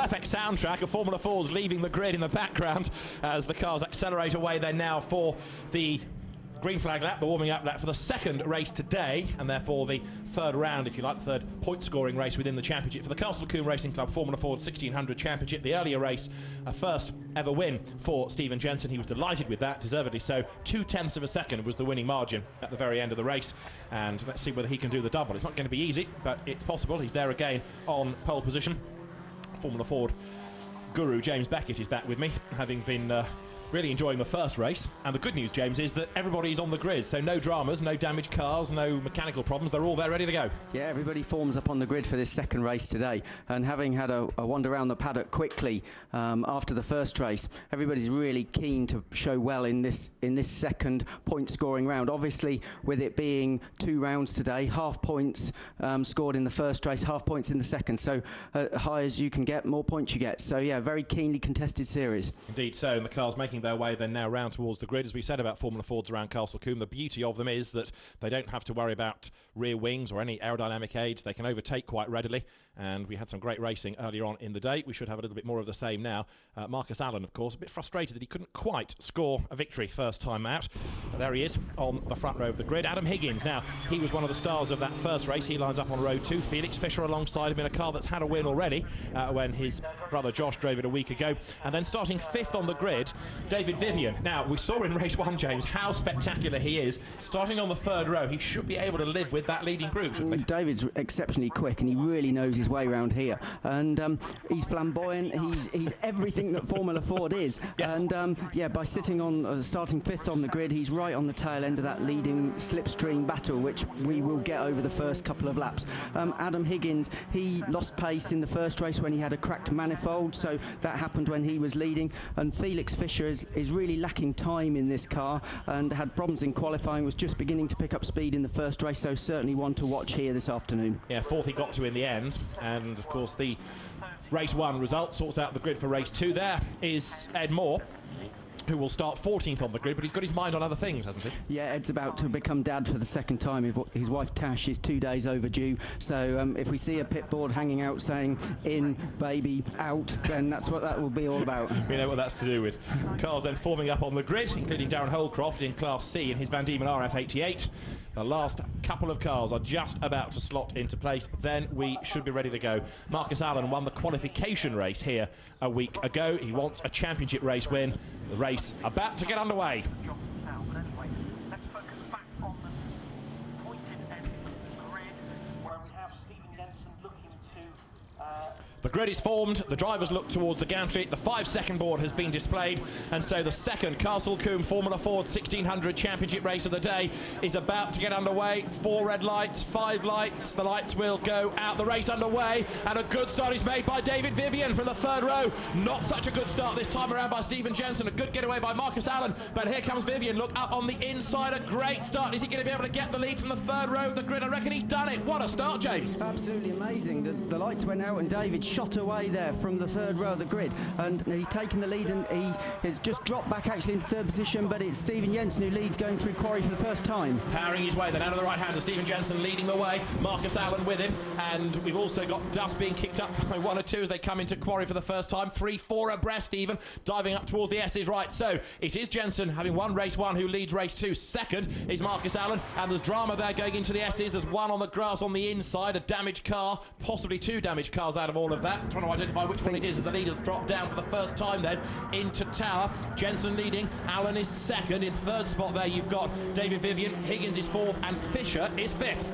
perfect soundtrack of Formula Ford's leaving the grid in the background as the cars accelerate away then now for the green flag lap, the warming up lap for the second race today, and therefore the third round, if you like, the third point scoring race within the championship for the Castle Combe Racing Club Formula Ford 1600 Championship. The earlier race, a first ever win for Stephen Jensen. He was delighted with that, deservedly so. 0.2 of a second was the winning margin at the very end of the race, and let's see whether he can do the double. It's not going to be easy, but it's possible. He's there again on pole position. Formula Ford guru James Beckett is back with me, having been really enjoying the first race. And the good news, James, is that everybody's on the grid, so no dramas, no damaged cars, no mechanical problems. They're all there ready to go. Yeah, everybody forms up on the grid for this second race today, and having had a wander around the paddock quickly after the first race, everybody's really keen to show well in this second point scoring round. Obviously, with it being 2 rounds today, half points scored in the first race, half points in the second, so high as you can get, more points you get. So yeah, very keenly contested series. Indeed so, and the cars making their way then now round towards the grid. As we said about Formula Fords around Castle Combe, the beauty of them is that they don't have to worry about rear wings or any aerodynamic aids. They can overtake quite readily, and we had some great racing earlier on in the day. We should have a little bit more of the same now. Marcus Allen, of course, a bit frustrated that he couldn't quite score a victory first time out. But there he is on the front row of the grid. Adam Higgins, now he was one of the stars of that first race. He lines up on row 2. Felix Fisher alongside him in a car that's had a win already when his brother Josh drove it a week ago. And then starting 5th on the grid, David Vivian. Now, we saw in race 1, James, how spectacular he is. Starting on the 3rd row, he should be able to live with that leading group, shouldn't he? David's exceptionally quick, and he really knows his way around here. And he's flamboyant. He's everything that Formula Ford is. Yes. And yeah, by sitting on starting 5th on the grid, he's right on the tail end of that leading slipstream battle, which we will get over the first couple of laps. Adam Higgins, he lost pace in the first race when he had a cracked manifold, so that happened when he was leading. And Felix Fisher is really lacking time in this car and had problems in qualifying, was just beginning to pick up speed in the first race, so certainly one to watch here this afternoon. Yeah, 4th he got to in the end, and of course the race 1 result sorts out the grid for race 2. There is Ed Moore, who will start 14th on the grid, but he's got his mind on other things, hasn't he? Yeah, Ed's about to become dad for the second time. His wife Tash is 2 days overdue, so if we see a pit board hanging out saying in, baby, out, then that's what that will be all about. We know what that's to do with. Cars then forming up on the grid, including Darren Holcroft in Class C in his Van Diemen RF88. The last couple of cars are just about to slot into place. Then we should be ready to go. Marcus Allen won the qualification race here a week ago. He wants a championship race win. The race about to get underway. But anyway, let's focus back on this pointed end of the grid where we have Stephen Jensen looking to the grid is formed, the drivers look towards the gantry, the 5-second board has been displayed, and so the second Castle Combe Formula Ford 1600 Championship race of the day is about to get underway. 4 red lights, 5 lights, the lights will go out, the race underway, and a good start is made by David Vivian from the 3rd row. Not such a good start this time around by Stephen Jensen, a good getaway by Marcus Allen, but here comes Vivian, look up on the inside, a great start. Is he going to be able to get the lead from the 3rd row of the grid? I reckon he's done it. What a start, James. Absolutely amazing. The lights went out and David shot away there from the 3rd row of the grid, and he's taken the lead, and he has just dropped back actually into 3rd position, but it's Stephen Jensen who leads going through quarry for the first time. Powering his way then out of the right hander, Stephen Jensen leading the way, Marcus Allen with him, and we've also got dust being kicked up by 1 or 2 as they come into quarry for the first time. 3, 4 abreast even, diving up towards the S's right. So it is Jensen having won race 1 who leads race 2. Second is Marcus Allen, and there's drama there going into the S's. There's one on the grass on the inside, a damaged car, possibly 2 damaged cars out of all of that. Trying to identify which one it is as the leaders drop down for the first time then into tower. Jensen leading, Allen is second. In 3rd spot there you've got David Vivian, Higgins is 4th, and Fisher is 5th.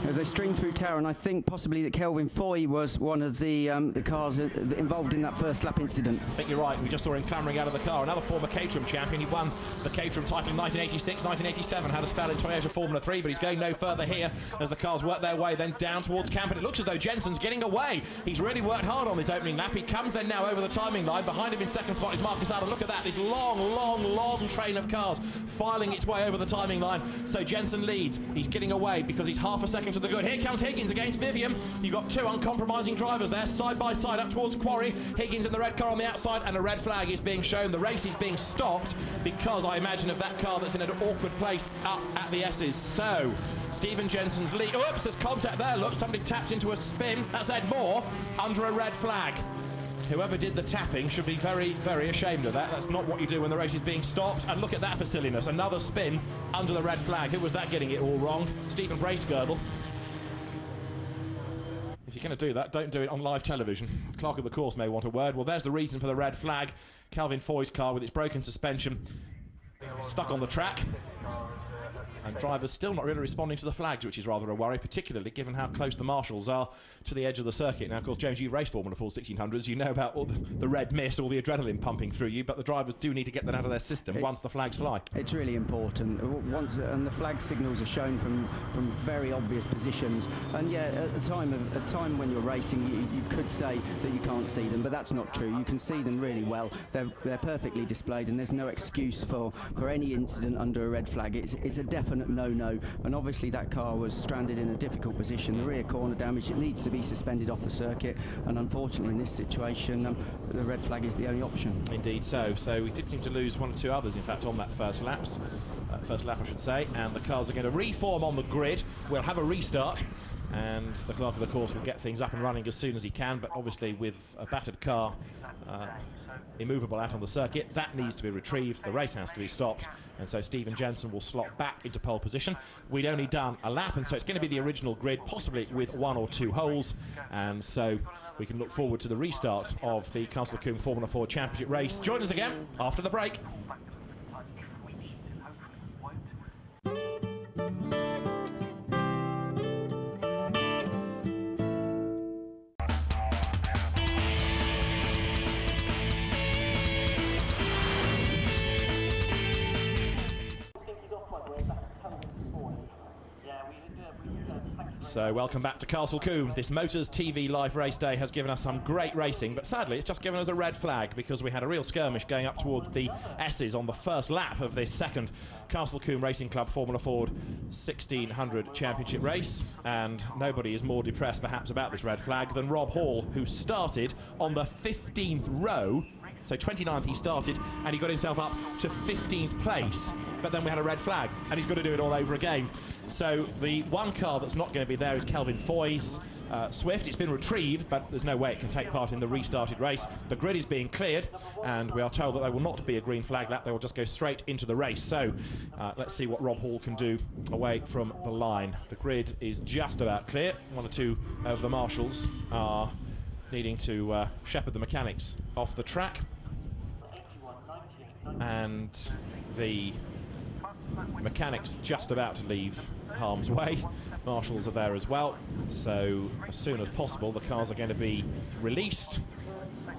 As they stream through tower, and I think possibly that Kelvin Foy was one of the cars involved in that first lap incident. I think you're right. We just saw him clambering out of the car. Another former Caterham champion. He won the Caterham title in 1986, 1987. Had a spell in Toyota Formula 3, but he's going no further here as the cars work their way then down towards camp. And it looks as though Jensen's getting away. He's really worked hard on his opening lap. He comes then now over the timing line. Behind him in 2nd spot is Marcus Allen. Look at that. This long train of cars filing its way over the timing line. So Jensen leads. He's getting away because he's half a second to the good. Here comes Higgins against Vivian. You've got 2 uncompromising drivers there, side by side up towards quarry. Higgins in the red car on the outside, and a red flag is being shown. The race is being stopped because, I imagine, of that car that's in an awkward place up at the S's. So Stephen Jensen's lead. Oops, there's contact there. Look, somebody tapped into a spin. That's Ed Moore under a red flag. Whoever did the tapping should be very, very ashamed of that. That's not what you do when the race is being stopped. And look at that for silliness. Another spin under the red flag. Who was that getting it all wrong? Stephen Bracegirdle. If you're going to do that, don't do it on live television. Clerk of the course may want a word. Well, there's the reason for the red flag. Calvin Foy's car with its broken suspension stuck on the track. And drivers still not really responding to the flags, which is rather a worry, particularly given how close the marshals are to the edge of the circuit. Now, of course, James, you've raced Formula 4 1600s. You know about all the red mist, all the adrenaline pumping through you, but the drivers do need to get that out of their system once the flags fly. It's really important. And the flag signals are shown from very obvious positions. And yeah, at the time when you're racing, you could say that you can't see them, but that's not true. You can see them really well. They're perfectly displayed, and there's no excuse for any incident under a red flag. It's a definite no-no, and obviously that car was stranded in a difficult position. The rear corner damage, it needs to be suspended off the circuit, and unfortunately in this situation the red flag is the only option. Indeed so. So we did seem to lose one or two others, in fact, on that first lap I should say, and the cars are going to reform on the grid. We'll have a restart, and the clerk of the course will get things up and running as soon as he can, but obviously with a battered car immovable out on the circuit, that needs to be retrieved. The race has to be stopped, and so Stephen Jensen will slot back into pole position. We'd only done a lap, and so it's going to be the original grid, possibly with one or two holes, and so we can look forward to the restart of the Castle Combe Formula 4 Championship race. Join us again after the break. So welcome back to Castle Combe. This Motors TV live race day has given us some great racing, but sadly it's just given us a red flag because we had a real skirmish going up towards the S's on the first lap of this second Castle Combe Racing Club Formula Ford 1600 Championship race, and nobody is more depressed perhaps about this red flag than Rob Hall, who started on the 15th row. So 29th he started, and he got himself up to 15th place. But then we had a red flag, and he's got to do it all over again. So the one car that's not going to be there is Calvin Foy's Swift. It's been retrieved, but there's no way it can take part in the restarted race. The grid is being cleared, and we are told that there will not be a green flag lap. They will just go straight into the race. So let's see what Rob Hall can do away from the line. The grid is just about clear. One or two of the marshals are needing to shepherd the mechanics off the track, and the mechanics just about to leave harm's way. Marshals are there as well, so as soon as possible the cars are going to be released.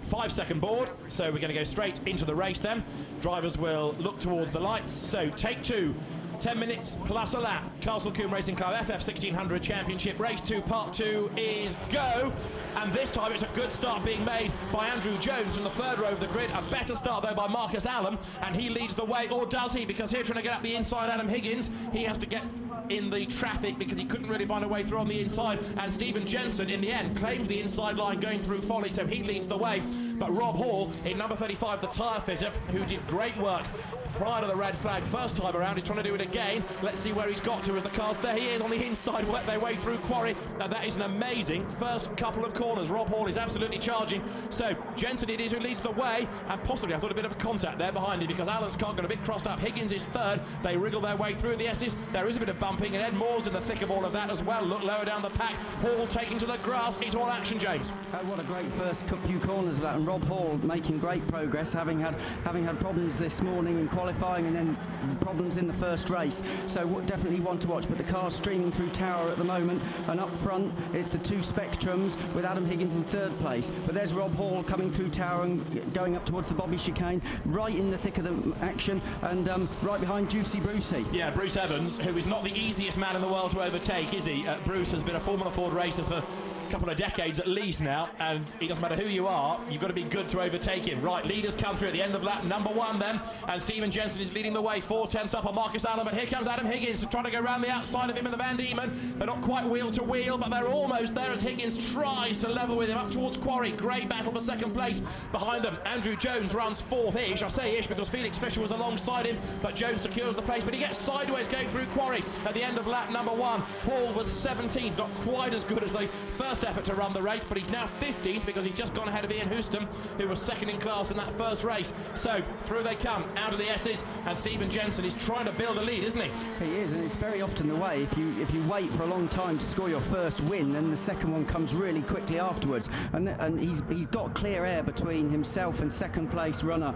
5-second board, so we're going to go straight into the race then. Drivers will look towards the lights. So take two, 10 minutes plus a lap. Castle Combe Racing Club FF 1600 Championship Race 2 Part 2 is go. And this time it's a good start being made by Andrew Jones from the third row of the grid. A better start though by Marcus Allen, and he leads the way, or does he? Because here trying to get up the inside, Adam Higgins, he has to get in the traffic because he couldn't really find a way through on the inside, and Stephen Jensen in the end claims the inside line going through Folly, so he leads the way. But Rob Hall in number 35, the tyre fitter, who did great work prior to the red flag first time around, is trying to do it again. Let's see where he's got to as the cars, there he is on the inside, work their way through Quarry. Now that is an amazing first couple of corners. Rob Hall is absolutely charging. So Jensen it is who leads the way, and possibly I thought a bit of a contact there behind him because Allen's car got a bit crossed up. Higgins is third. They wriggle their way through the S's. There is a bit of bumping, and Ed Moore's in the thick of all of that as well. Look lower down the pack. Hall taking to the grass. It's all action, James. What a great first few corners of that, and Rob Hall making great progress, having had problems this morning in qualifying and then problems in the first race. So definitely one to watch. But the car's streaming through Tower at the moment, and up front it's the two Spectrums with Adam Higgins in third place. But there's Rob Hall coming through Tower and going up towards the Bobby chicane, right in the thick of the action, and right behind Juicy Brucey. Yeah, Bruce Evans, who is not the easiest man in the world to overtake, is he? Bruce has been a Formula Ford racer for a couple of decades at least now, and it doesn't matter who you are, you've got to be good to overtake him. Right, leaders come through at the end of lap number 1 then, and Stephen Jensen is leading the way, 4/10 up on Marcus Allen, but here comes Adam Higgins trying to go round the outside of him and the Van Diemen. They're not quite wheel to wheel, but they're almost there as Higgins tries to level with him up towards Quarry. Great battle for second place behind them. Andrew Jones runs 4th-ish. I say ish because Felix Fisher was alongside him, but Jones secures the place, but he gets sideways going through Quarry at the end of lap number 1. Hall was 17th, not quite as good as the first best effort to run the race, but he's now 15th because he's just gone ahead of Ian Houston, who was second in class in that first race. So through they come, out of the S's, and Stephen Jensen is trying to build a lead, isn't he? He is, and it's very often the way. If you wait for a long time to score your first win, then the second one comes really quickly afterwards. And he's got clear air between himself and second place runner.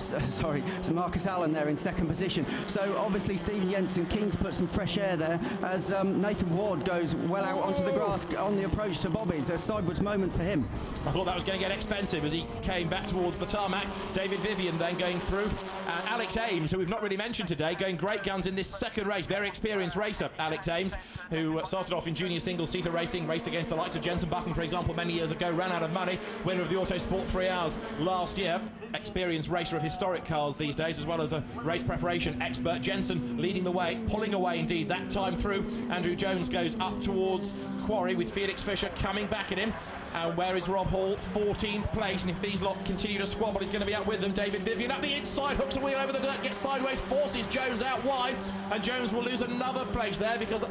So Marcus Allen there in second position. So obviously Stephen Jensen keen to put some fresh air there as Nathan Ward goes well out onto the grass on the approach to Bobby's. A sideways moment for him. I thought that was going to get expensive as he came back towards the tarmac. David Vivian then going through. Alex Ames, who we've not really mentioned today, going great guns in this second race. Very experienced racer, Alex Ames, who started off in junior single-seater racing, raced against the likes of Jensen Button, for example, many years ago, ran out of money, winner of the Autosport 3 Hours last year. Experienced racer of historic cars these days, as well as a race preparation expert. Jensen leading the way, pulling away indeed that time through. Andrew Jones goes up towards Quarry with Felix Fisher coming back at him. And where is Rob Hall? 14th place, and if these lot continue to squabble, he's going to be up with them. David Vivian up the inside, hooks a wheel over the dirt, gets sideways, forces Jones out wide, and Jones will lose another place there because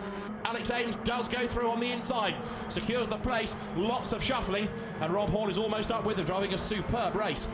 Alex Ames does go through on the inside, secures the place, lots of shuffling, and Rob Hall is almost up with them, driving a superb race.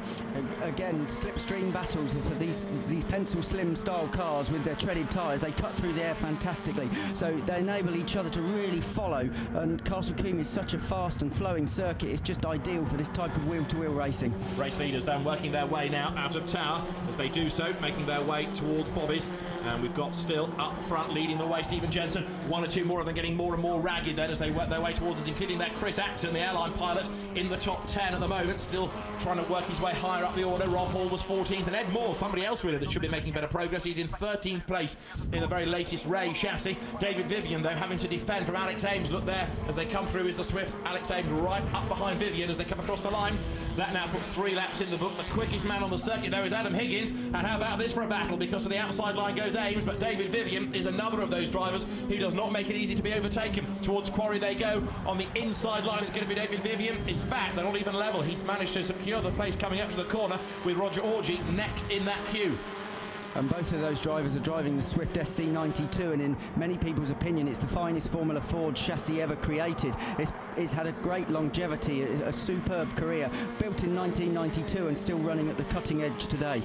Again, slipstream battles for these pencil slim style cars with their treaded tyres. They cut through the air fantastically, so they enable each other to really follow, and Castle Combe is such a fast and flowing circuit. It's just ideal for this type of wheel-to-wheel racing. Race leaders then working their way now out of Tower as they do so, making their way towards Bobby's, and we've got still up front leading the way Stephen Jensen. One or two more of them getting more and more ragged then as they work their way towards us, including that Chris Acton, the airline pilot, in the top 10 at the moment, still trying to work his way higher up the order. Rob Hall was 14th, and Ed Moore, somebody else really that should be making better progress, he's in 13th place in the very latest Ray chassis. David Vivian though having to defend from Alex Ames. Look there as they come through is the Swift. Alex Ames right up behind Vivian as they come across the line. That now puts 3 laps in the book. The quickest man on the circuit though is Adam Higgins, and how about this for a battle, because to the outside line goes Ames, but David Vivian is another of those drivers who does not make it easy to be overtaken. Towards Quarry they go. On the inside line it's going to be David Vivian. In fact, they're not even level. He's managed to secure the place coming up to the corner with Roger Orgy next in that queue. And both of those drivers are driving the Swift SC92, and in many people's opinion it's the finest Formula Ford chassis ever created. It's had a great longevity, a superb career, built in 1992 and still running at the cutting edge today.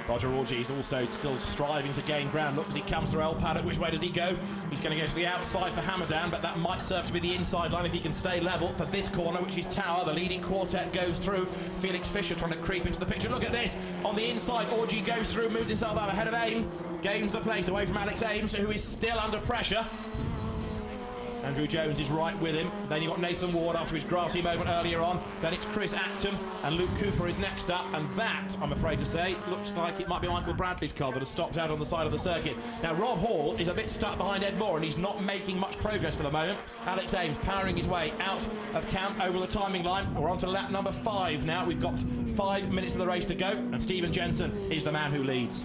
Roger Orgy is also still striving to gain ground. Look as he comes through El Paddock. Which way does he go? He's going to go to the outside for Hamadan, but that might serve to be the inside line if he can stay level for this corner, which is Tower. The leading quartet goes through. Felix Fisher trying to creep into the picture. Look at this. On the inside, Orgy goes through, moves himself out ahead of Ames, gains the place away from Alex Ames, who is still under pressure. Andrew Jones is right with him. Then you've got Nathan Ward after his grassy moment earlier on. Then it's Chris Acton, and Luke Cooper is next up. And that, I'm afraid to say, looks like it might be Michael Bradley's car that has stopped out on the side of the circuit. Now, Rob Hall is a bit stuck behind Ed Moore, and he's not making much progress for the moment. Alex Ames powering his way out of camp over the timing line. We're on to lap number 5 now. We've got 5 minutes of the race to go, and Stephen Jensen is the man who leads.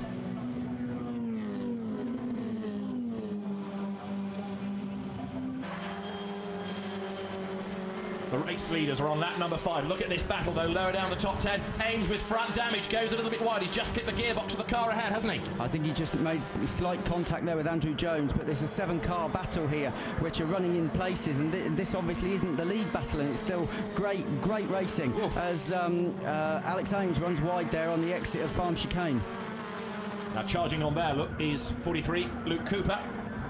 The race leaders are on lap number 5. Look at this battle though, lower down the top 10. Ames with front damage, goes a little bit wide. He's just clipped the gearbox of the car ahead, hasn't he? I think he just made slight contact there with Andrew Jones, but there's a 7-car battle here which are running in places, and this obviously isn't the lead battle, and it's still great racing. Oof. As Alex Ames runs wide there on the exit of Farm Chicane. Now charging on there, look, is 43, Luke Cooper.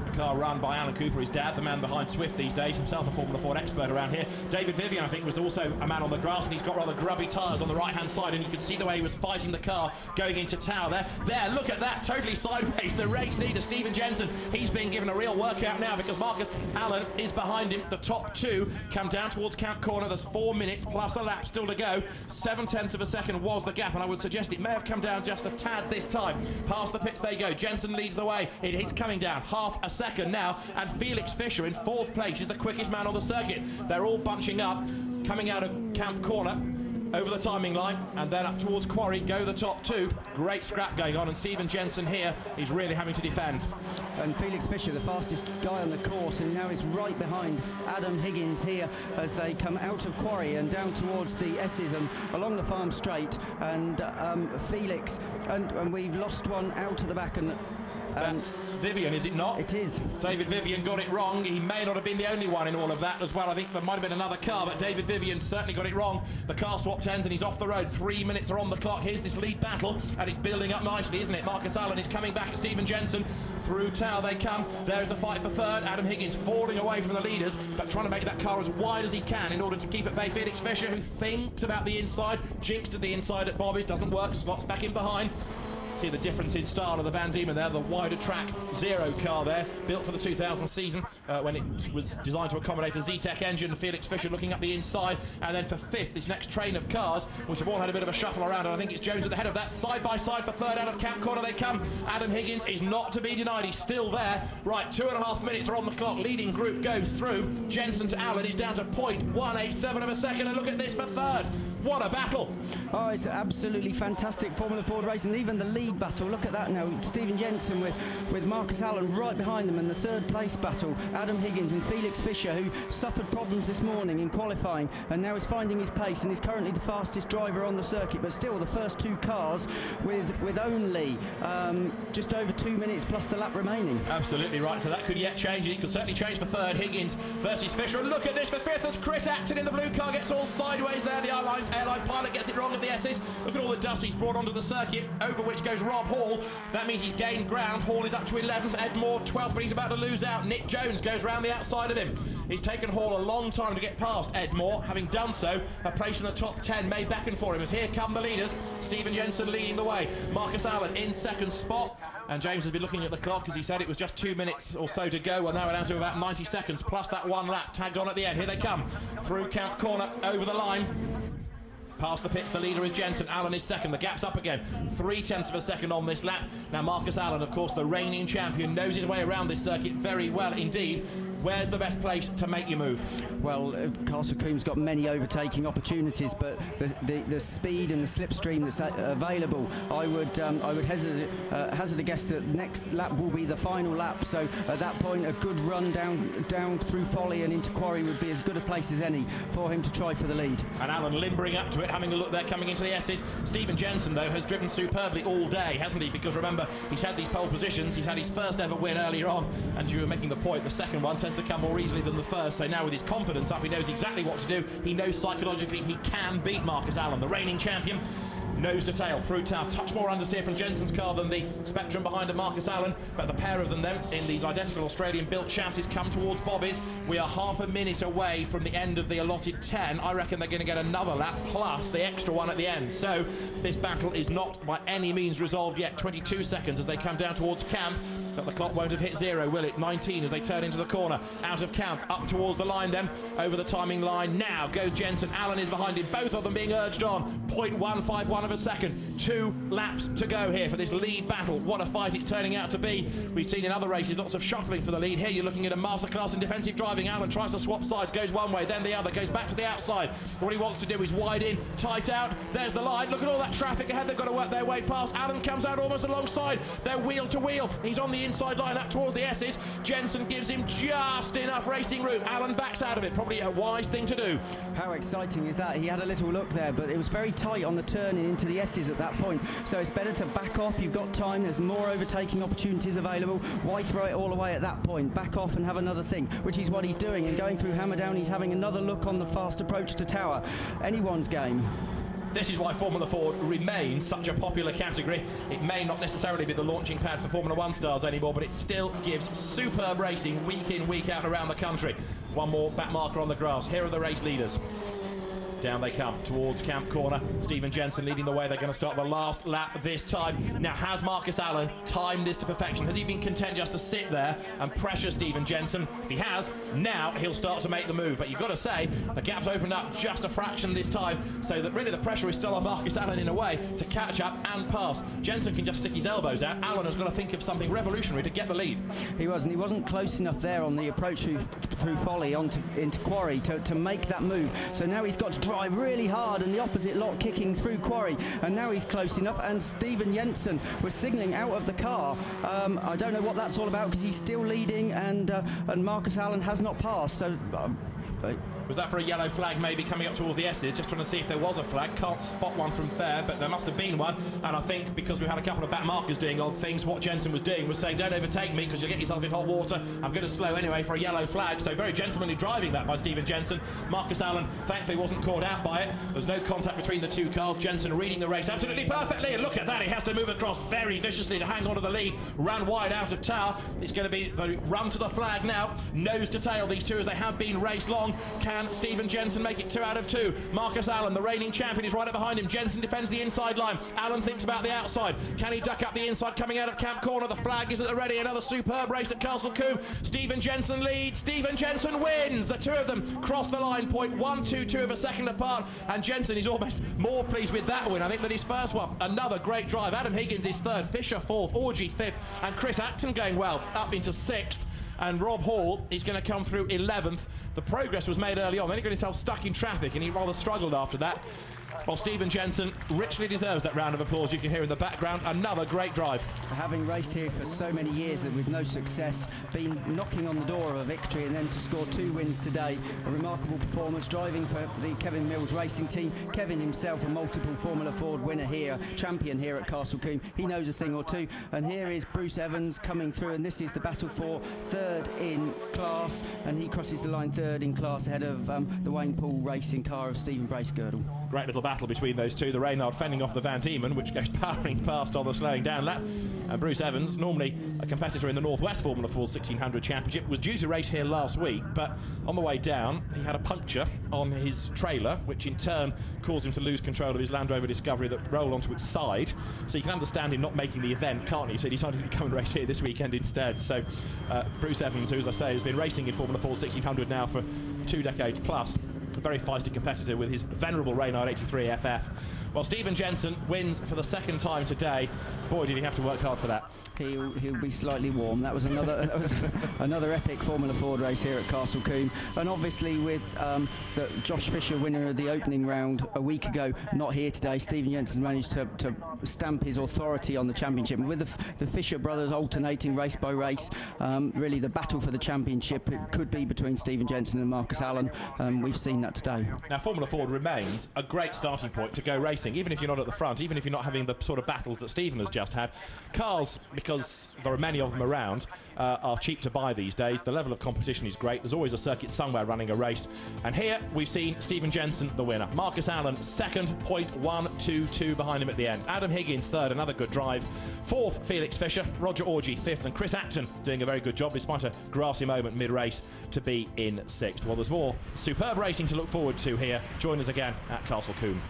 The car run by Alan Cooper, his dad, the man behind Swift these days, himself a Formula Ford expert around here. David Vivian, I think, was also a man on the grass, and he's got rather grubby tyres on the right-hand side, and you can see the way he was fighting the car going into Tower there. There, look at that, totally sideways. The race leader, Stephen Jensen, he's being given a real workout now because Marcus Allen is behind him. The top 2 come down towards Camp Corner. There's 4 minutes plus a lap still to go. 7/10 of a second was the gap, and I would suggest it may have come down just a tad this time. Past the pits they go. Jensen leads the way. It is coming down half a second now, and Felix Fisher in 4th place is the quickest man on the circuit. They're all bunching up, coming out of Camp Corner over the timing line, and then up towards Quarry go the top 2. Great scrap going on, and Stephen Jensen here is really having to defend. And Felix Fisher, the fastest guy on the course, and now is right behind Adam Higgins here as they come out of Quarry and down towards the S's and along the farm straight. And Felix, and we've lost one out to the back, and That's Vivian, is it not? It is. David Vivian got it wrong. He may not have been the only one in all of that as well. I think there might have been another car, but David Vivian certainly got it wrong. The car swapped ends and he's off the road. 3 minutes are on the clock. Here's this lead battle, and it's building up nicely, isn't it? Marcus Allen is coming back at Stephen Jensen. Through Tower they come. There's the fight for third. Adam Higgins falling away from the leaders, but trying to make that car as wide as he can in order to keep at bay Felix Fischer, who thinks about the inside, jinxed at the inside at Bobby's, doesn't work, slots back in behind. See the difference in style of the Van Diemen there, the wider track Zero car there, built for the 2000 season when it was designed to accommodate a Z-Tech engine. Felix Fischer looking up the inside, and then for fifth, this next train of cars, which have all had a bit of a shuffle around, and I think it's Jones at the head of that. Side by side for third, out of Camp Corner they come. Adam Higgins is not to be denied, he's still there. Right, 2.5 minutes are on the clock, leading group goes through. Jensen to Allen is down to 0.187 of a second, and look at this for third. What a battle! Oh, it's absolutely fantastic Formula Ford race, and even the lead battle. Look at that now. Stephen Jensen with Marcus Allen right behind them, and the third place battle. Adam Higgins and Felix Fischer, who suffered problems this morning in qualifying, and now is finding his pace and is currently the fastest driver on the circuit. But still, the first two cars with only just over 2 minutes plus the lap remaining. Absolutely right. So that could yet change. It could certainly change for third. Higgins versus Fischer. And look at this for fifth as Chris Acton in the blue car gets all sideways there. The airline pilot gets it wrong at the S's. Look at all the dust he's brought onto the circuit, over which goes Rob Hall. That means he's gained ground. Hall is up to 11th, Ed Moore 12th, but he's about to lose out. Nick Jones goes round the outside of him. He's taken Hall a long time to get past Ed Moore. Having done so, a place in the top 10 may beckon for him, as here come the leaders. Stephen Jensen leading the way. Marcus Allen in second spot, and James has been looking at the clock, as he said it was just 2 minutes or so to go. Well, now we're down to about 90 seconds plus that one lap tagged on at the end. Here they come through Camp Corner, over the line. Past the pits, the leader is Jensen. Allen is second. The gap's up again. 0.3 of a second on this lap. Now Marcus Allen, of course, the reigning champion, knows his way around this circuit very well indeed. Where's the best place to make your move? Well, Castle Combe's got many overtaking opportunities, but the speed and the slipstream that's available, I would hazard a guess that next lap will be the final lap. So at that point, a good run down through Folly and into Quarry would be as good a place as any for him to try for the lead. And Allen limbering up to it, having a look there, coming into the S's. Stephen Jensen, though, has driven superbly all day, hasn't he? Because remember, he's had these pole positions. He's had his first ever win earlier on, and you were making the point, the second one tends to come more easily than the first. So now with his confidence up, he knows exactly what to do. He knows psychologically he can beat Marcus Allen, the reigning champion. Nose to tail through Tower, touch more understeer from Jensen's car than the Spectrum behind a Marcus Allen, but the pair of them then in these identical Australian built chassis come towards Bobby's. We are half a minute away from the end of the allotted 10. I reckon they're going to get another lap plus the extra one at the end. So this battle is not by any means resolved yet. 22 seconds as they come down towards Camp, but the clock won't have hit zero, will it? 19 as they turn into the corner, out of Camp, up towards the line then, over the timing line. Now goes Jensen, Allen is behind him, both of them being urged on. 0.151 of a second. 2 laps to go here for this lead battle. What a fight it's turning out to be. We've seen in other races lots of shuffling for the lead. Here you're looking at a masterclass in defensive driving. Allen tries to swap sides, goes one way, then the other, goes back to the outside. What he wants to do is wide in, tight out. There's the line. Look at all that traffic ahead. They've got to work their way past. Allen comes out almost alongside. They're wheel to wheel. He's on the inside line up towards the S's. Jensen gives him just enough racing room. Allen backs out of it. Probably a wise thing to do. How exciting is that? He had a little look there, but it was very tight on the turning into the S's at that point. So it's better to back off. You've got time. There's more overtaking opportunities available. Why throw it all away at that point? Back off and have another think, which is what he's doing. And going through Hammerdown, he's having another look on the fast approach to Tower. Anyone's game. This is why Formula Ford remains such a popular category. It may not necessarily be the launching pad for Formula 1 stars anymore, but it still gives superb racing week in, week out around the country. One more back marker on the grass. Here are the race leaders. Down they come towards Camp Corner. Stephen Jensen leading the way. They're going to start the last lap this time. Now, has Marcus Allen timed this to perfection? Has he been content just to sit there and pressure Stephen Jensen? If he has, now he'll start to make the move. But you've got to say, the gap's opened up just a fraction this time, so that really the pressure is still on Marcus Allen in a way to catch up and pass. Jensen can just stick his elbows out. Allen has got to think of something revolutionary to get the lead. He wasn't close enough there on the approach through Folly into Quarry to make that move. So now he's got to drive really hard and the opposite lot kicking through Quarry, and now he's close enough, and Stephen Jensen was signalling out of the car. I don't know what that's all about, because he's still leading, and Marcus Allen has not passed, so Was that for a yellow flag maybe coming up towards the S's? Just trying to see if there was a flag. Can't spot one from there, but there must have been one. And I think because we've had a couple of back markers doing odd things, what Jensen was doing was saying, don't overtake me because you'll get yourself in hot water. I'm going to slow anyway for a yellow flag. So very gentlemanly driving that by Stephen Jensen. Marcus Allen thankfully wasn't caught out by it. There's no contact between the two cars. Jensen reading the race absolutely perfectly. And look at that. He has to move across very viciously to hang on to the lead. Ran wide out of Tower. It's going to be the run to the flag now. Nose to tail, these two, as they have been race long. Can Stephen Jensen make it 2 out of 2? Marcus Allen, the reigning champion, is right up behind him. Jensen defends the inside line. Allen thinks about the outside. Can he duck up the inside coming out of Camp Corner? The flag is at the ready. Another superb race at Castle Combe. Stephen Jensen leads. Stephen Jensen wins. The two of them cross the line, 0.122 of a second apart. And Jensen is almost more pleased with that win, I think, than his first one. Another great drive. Adam Higgins is third, Fisher fourth, Orgy fifth, and Chris Acton going well up into sixth. And Rob Hall is going to come through 11th. The progress was made early on. Then he got himself stuck in traffic and he rather struggled after that. While Stephen Jensen richly deserves that round of applause you can hear in the background. Another great drive. Having raced here for so many years and with no success, been knocking on the door of a victory, and then to score 2 wins today, a remarkable performance, driving for the Kevin Mills racing team. Kevin himself, a multiple Formula Ford winner here, champion here at Castle Combe. He knows a thing or two. And here is Bruce Evans coming through, and this is the battle for third in class, and he crosses the line third in class ahead of the Wayne Poole racing car of Stephen Bracegirdle. Great little battle between those two. The Reynard fending off the Van Diemen, which goes powering past on the slowing down lap. And Bruce Evans, normally a competitor in the Northwest Formula Ford 1600 Championship, was due to race here last week, but on the way down he had a puncture on his trailer, which in turn caused him to lose control of his Land Rover Discovery that rolled onto its side. So you can understand him not making the event, can't you? So he decided to come and race here this weekend instead. So Bruce Evans, who, as I say, has been racing in Formula Ford 1600 now for 2 decades plus, a very feisty competitor with his venerable Reynard 83 FF. Well, Stephen Jensen wins for the second time today. Boy, did he have to work hard for that. He'll be slightly warm. That was another epic Formula Ford race here at Castle Combe. And obviously with the Josh Fisher winner of the opening round a week ago not here today, Stephen Jensen managed to stamp his authority on the championship. And with the Fisher brothers alternating race by race, really the battle for the championship, it could be between Stephen Jensen and Marcus Allen. We've seen that today. Now, Formula Ford remains a great starting point to go racing, even if you're not at the front, even if you're not having the sort of battles that Stephen has just had. Cars, because there are many of them around, are cheap to buy these days. The level of competition is great. There's always a circuit somewhere running a race. And here we've seen Stephen Jensen, the winner. Marcus Allen, second, 0.122 behind him at the end. Adam Higgins, third, another good drive. Fourth, Felix Fisher. Roger Orgy, fifth. And Chris Acton doing a very good job, despite a grassy moment mid-race, to be in sixth. Well, there's more superb racing to look forward to here. Join us again at Castle Combe.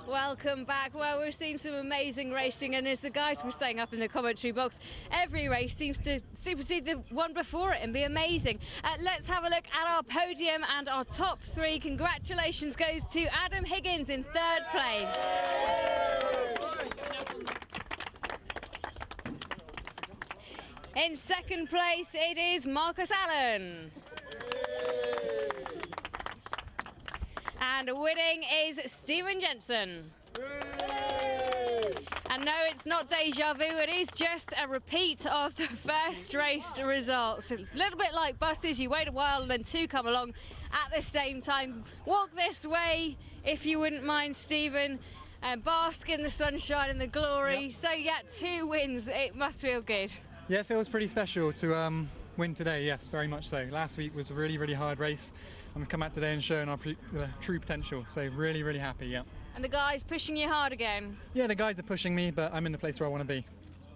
Welcome back. Well, we've seen some amazing racing, and as the guys were saying up in the commentary box, every race seems to supersede the one before it and be amazing. Let's have a look at our podium and our top 3. Congratulations goes to Adam Higgins in 3rd place. In 2nd place, it is Marcus Allen. And winning is Stephen Jensen. And no, it's not deja vu, it is just a repeat of the first race results. A little bit like buses, you wait a while and then 2 come along at the same time. Walk this way if you wouldn't mind, Stephen, and bask in the sunshine and the glory. Yep. So yeah, 2 wins, it must feel good. Yeah, it feels pretty special to win today, yes, very much so. Last week was a really, really hard race, and we've come out today and shown our true potential, so really, really happy, yeah. And the guys pushing you hard again? Yeah, the guys are pushing me, but I'm in the place where I want to be.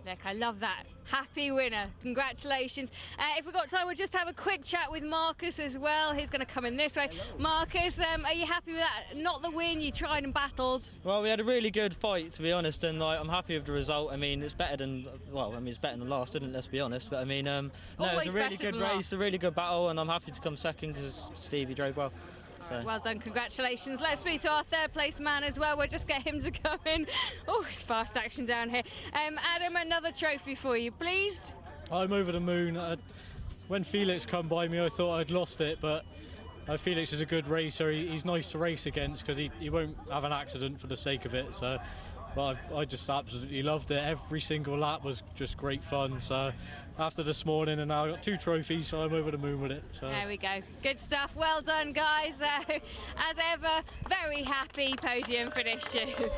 Look, I love that. Happy winner. Congratulations. If we've got time, we'll just have a quick chat with Marcus as well. He's going to come in this way. Hello. Marcus, are you happy with that? Not the win, you tried and battled. Well, we had a really good fight, to be honest, and I'm happy with the result. I mean, it's better than, well, I mean, it's better than the last, isn't it? Let's be honest. But I mean, no, it was a really good race, a really good battle, and I'm happy to come second because Stevie drove well. So. Well done, congratulations. Let's speak to our 3rd place man as well. We'll just get him to come in. Oh, it's fast action down here. Adam, another trophy for you, pleased? I'm over the moon. when Felix come by me, I thought I'd lost it, but Felix is a good racer. He's nice to race against because he won't have an accident for the sake of it. So, but I just absolutely loved it. Every single lap was just great fun. So after this morning, and now I got 2 trophies, so I'm over the moon with it. So. There we go. Good stuff. Well done, guys. As ever, very happy podium finishes.